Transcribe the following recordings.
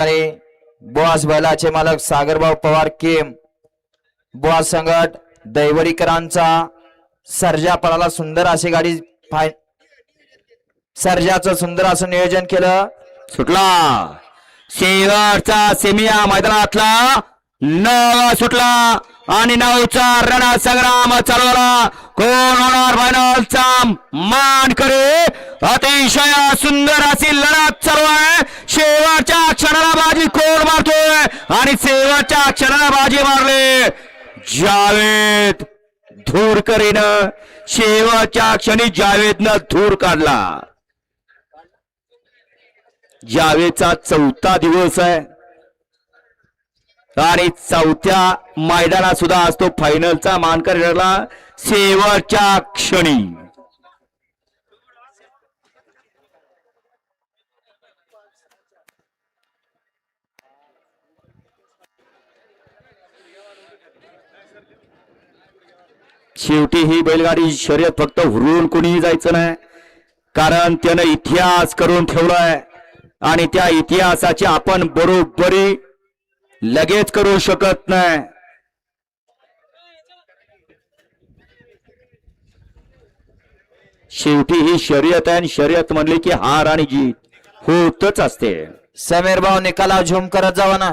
boss बैलाचे मालक सागरभाऊ पवार केम boss संघट दैवडीकरांचा Sarja पळाला सुंदर अशी गाडी सर्जाचं सुंदर असं नियोजन केलं सुटला शेवटचा सेमिया मैदानातला 9 सुटला आणि 9चा रणा संग्राम चालवला कोण होणार फायनलचा मानकरी अतिशय सुंदर अशी लढत चालू आहे शेवटच्या क्षणाला बाजी कोण मारतोय आणि शेवटच्या क्षणाला बाजी मारले जावेद धूरकरीनं शेवटच्या क्षणी जावेदनं धूर काढला जावेदचा 4था दिवस आहे आणि 4थ्या मैदानात सुद्धा असतो फायनलचा मानकरी ठरला शेवटच्या क्षणी शेवटी ही बैलगाडी शर्यत फक्त हुरून कोणीही जायचं नाही कारण त्यानं इतिहास करून ठेवलाय आणि त्या इतिहासाची आपण बरोबरी लगेच करू शकत नाही शेवटी ही शर्यत आहे आणि शर्यत म्हणली की हार आणि जीत होतच असते समीर भाऊ निकाला झूम करत जावा ना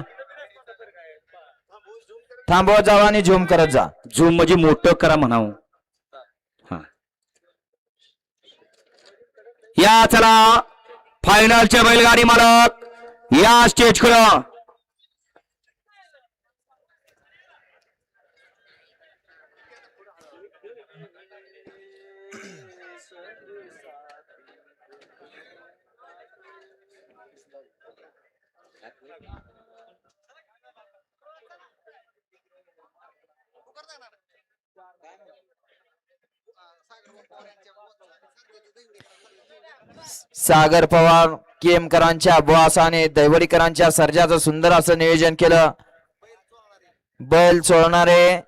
थांबवा जावा आणि झूम करत जा झूम म्हणजे मोठं करा म्हणावं या चला फायनलचे बैलगाडी मालक या स्टेज कडं सागर पवार केमकरांच्या बॉस आणि दैवडीकरांच्या सर्जाचं सुंदर असं नियोजन केलं बैल चोळणारे